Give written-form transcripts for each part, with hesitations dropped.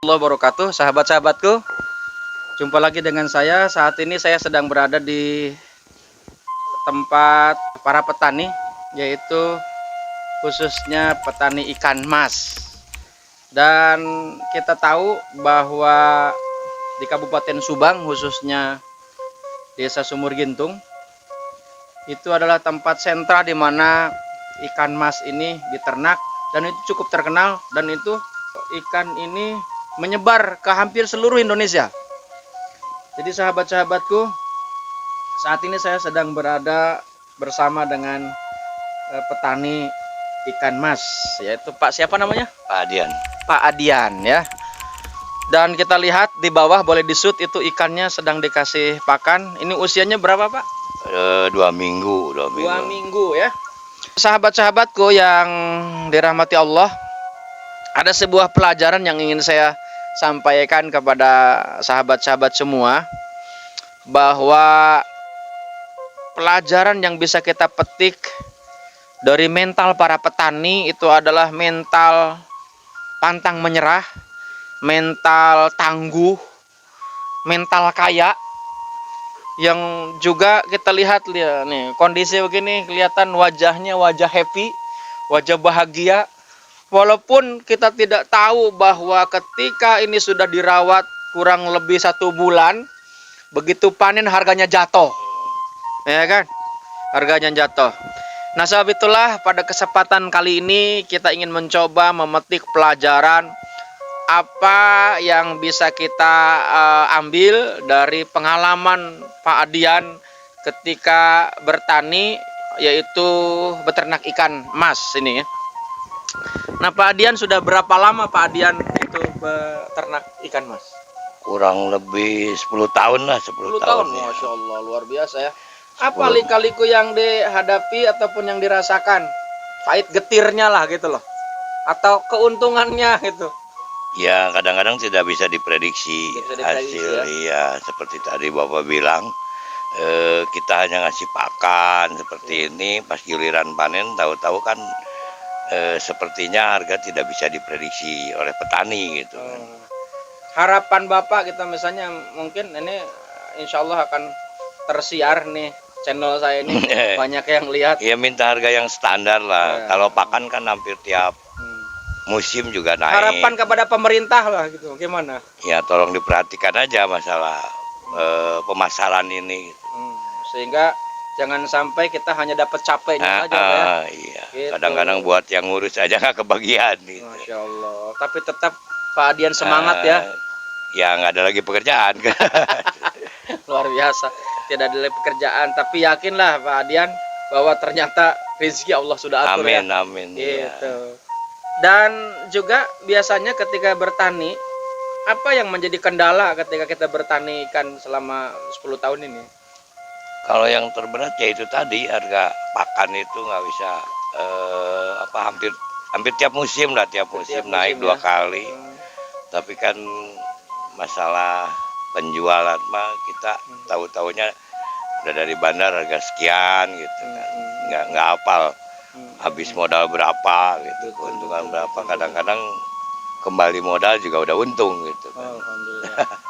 Allah wabarakatuh, sahabat-sahabatku. Jumpa lagi dengan saya. Saat ini saya sedang berada di tempat para petani, yaitu khususnya petani ikan mas. Dan kita tahu bahwa di Kabupaten Subang, khususnya Desa Sumur Gintung, itu adalah tempat sentra di mana ikan mas ini diternak, dan itu cukup terkenal, dan itu ikan ini menyebar ke hampir seluruh Indonesia. Jadi sahabat-sahabatku, saat ini saya sedang berada bersama dengan petani ikan mas, yaitu Pak siapa namanya? Pak Adian. Pak Adian ya. Dan kita lihat di bawah, boleh di-shoot, itu ikannya sedang dikasih pakan. Ini usianya berapa, Pak? 2 minggu. 2 minggu ya. Sahabat-sahabatku yang dirahmati Allah, ada sebuah pelajaran yang ingin saya sampaikan kepada sahabat-sahabat semua, bahwa pelajaran yang bisa kita petik dari mental para petani itu adalah mental pantang menyerah, mental tangguh, mental kaya. Yang juga kita lihat nih, kondisi begini kelihatan wajahnya wajah happy, wajah bahagia. Walaupun kita tidak tahu bahwa ketika ini sudah dirawat kurang lebih 1 bulan, begitu panen harganya jatuh, ya kan? Harganya jatuh. Nah, sebab itulah pada kesempatan kali ini kita ingin mencoba memetik pelajaran apa yang bisa kita ambil dari pengalaman Pak Adian ketika bertani, yaitu beternak ikan mas ini ya. Nah, Pak Adian sudah berapa lama Pak Adian itu beternak ikan mas? Kurang lebih 10 tahun lah, 10 tahun. Ya. Masya Allah, luar biasa ya. Apa lika-liku yang dihadapi ataupun yang dirasakan? Pahit getirnya lah gitu loh. Atau keuntungannya gitu. Ya, kadang-kadang tidak bisa diprediksi hasil ya, seperti tadi Bapak bilang. Kita hanya ngasih pakan seperti ini, pas giliran panen tahu-tahu kan sepertinya harga tidak bisa diprediksi oleh petani gitu kan. Harapan Bapak kita misalnya mungkin ini insya Allah akan tersiar nih channel saya ini, banyak yang lihat. Ya minta harga yang standar lah. Ya. Kalau pakan kan hampir tiap musim juga naik. Harapan kepada pemerintah lah gitu, gimana? Ya tolong diperhatikan aja masalah pemasaran ini. Sehingga jangan sampai kita hanya dapat capeknya aja ya. Iya. Gitu. Kadang-kadang buat yang ngurus aja nggak kebagian gitu. Masya Allah. Tapi tetap Pak Adian semangat ya. Ya nggak ada lagi pekerjaan. Luar biasa. Tidak ada lagi pekerjaan. Tapi yakinlah Pak Adian bahwa ternyata rezeki Allah sudah atur. Amin, ya. Amin. Gitu. Ya. Dan juga biasanya ketika bertani, apa yang menjadi kendala ketika kita bertani ikan selama 10 tahun ini? Kalau yang terberat ya itu tadi, harga pakan itu nggak bisa hampir tiap musim lah, tiap musim naik 2 kali. Tapi kan masalah penjualan mah kita tahu-taunya udah dari bandar harga sekian gitu kan, nggak hafal habis modal berapa gitu, keuntungan berapa. Kadang-kadang kembali modal juga udah untung gitu kan. Alhamdulillah.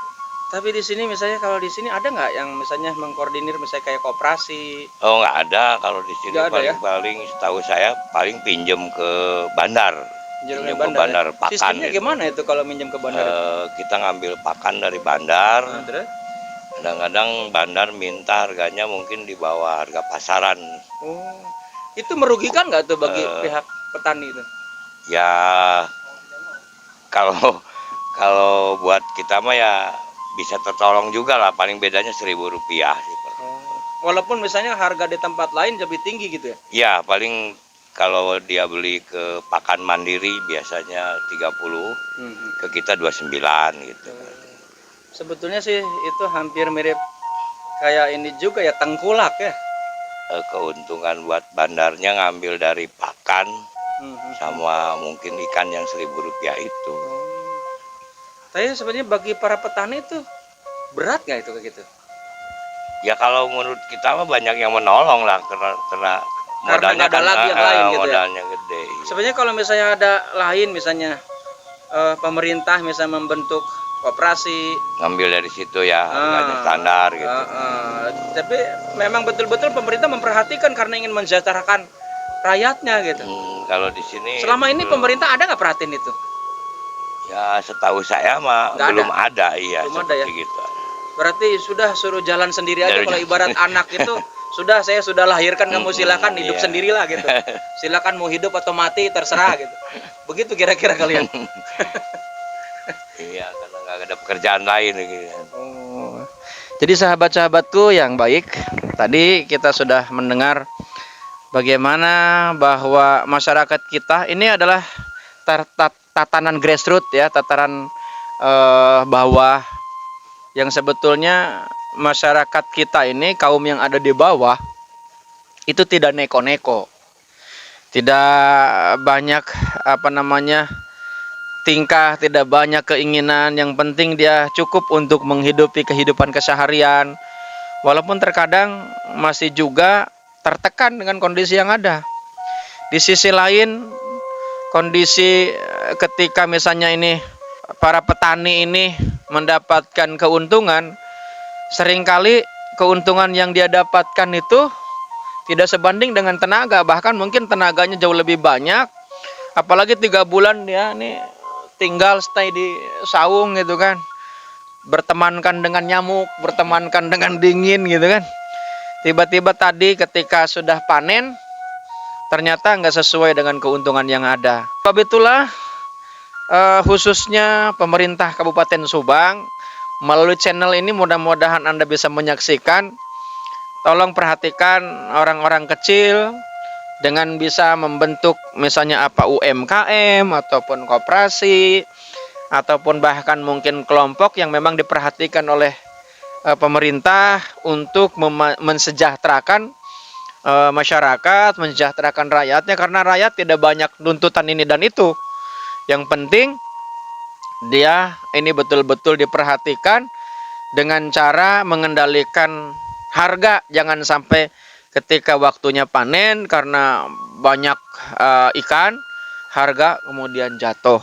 Tapi di sini misalnya, kalau di sini ada nggak yang misalnya mengkoordinir misalnya kayak koperasi? Oh nggak ada, kalau di sini paling ya? Setahu saya paling pinjem ke bandar. Pinjem ke bandar ya? pakan. Sistemnya gimana itu kalau minjem ke bandar? Kita ngambil pakan dari bandar. Terus? Kadang-kadang bandar minta harganya mungkin di bawah harga pasaran. Oh, itu merugikan nggak tuh bagi pihak petani itu? Ya kalau buat kita mah ya bisa tertolong juga lah, paling bedanya Rp1.000 sih. Walaupun misalnya harga di tempat lain lebih tinggi gitu ya? Ya paling kalau dia beli ke pakan mandiri biasanya 30, ke kita 29 gitu. Sebetulnya sih itu hampir mirip kayak ini juga ya, tengkulak ya. Keuntungan buat bandarnya ngambil dari pakan sama mungkin ikan yang Rp1.000 itu. Tapi sebenarnya bagi para petani itu berat nggak itu kayak gitu? Ya kalau menurut kita mah banyak yang menolong lah, karena modalnya ada lagi yang lain gitu modalnya gede. Sebenarnya kalau misalnya ada lain misalnya pemerintah misalnya membentuk koperasi, ngambil dari situ ya harganya standar gitu. tapi memang betul-betul pemerintah memperhatikan karena ingin mensejahterakan rakyatnya gitu. Kalau di sini Selama ini belum. pemerintah ada nggak perhatiin itu? Ya setahu saya mah Nggak belum ada, iya Belum ada seperti ya? gitu. Berarti sudah suruh jalan sendiri aja. Jalan Kalau ibarat anak itu sudah, saya sudah lahirkan, kamu silakan hidup iya. sendirilah gitu. Silakan mau hidup atau mati terserah gitu. Begitu kira-kira kalian. Iya, karena nggak ada pekerjaan lain gitu. Oh. Jadi sahabat-sahabatku yang baik, tadi kita sudah mendengar bagaimana bahwa masyarakat kita ini adalah tatanan grassroots ya, tataran bawah, yang sebetulnya masyarakat kita ini, kaum yang ada di bawah itu tidak neko-neko, tidak banyak tingkah, tidak banyak keinginan, yang penting dia cukup untuk menghidupi kehidupan keseharian, walaupun terkadang masih juga tertekan dengan kondisi yang ada. Di sisi lain, kondisi ketika misalnya ini para petani ini mendapatkan keuntungan, seringkali keuntungan yang dia dapatkan itu tidak sebanding dengan tenaga, bahkan mungkin tenaganya jauh lebih banyak, apalagi 3 bulan dia nih tinggal stay di saung gitu kan, bertemankan dengan nyamuk, bertemankan dengan dingin gitu kan. Tiba-tiba tadi ketika sudah panen, ternyata nggak sesuai dengan keuntungan yang ada. Sebab itulah khususnya pemerintah Kabupaten Subang melalui channel ini, mudah-mudahan Anda bisa menyaksikan. Tolong perhatikan orang-orang kecil dengan bisa membentuk misalnya UMKM ataupun koperasi ataupun bahkan mungkin kelompok yang memang diperhatikan oleh pemerintah untuk mensejahterakan masyarakat, mensejahterakan rakyatnya, karena rakyat tidak banyak tuntutan ini dan itu. Yang penting dia ini betul-betul diperhatikan dengan cara mengendalikan harga, jangan sampai ketika waktunya panen karena banyak ikan, harga kemudian jatuh.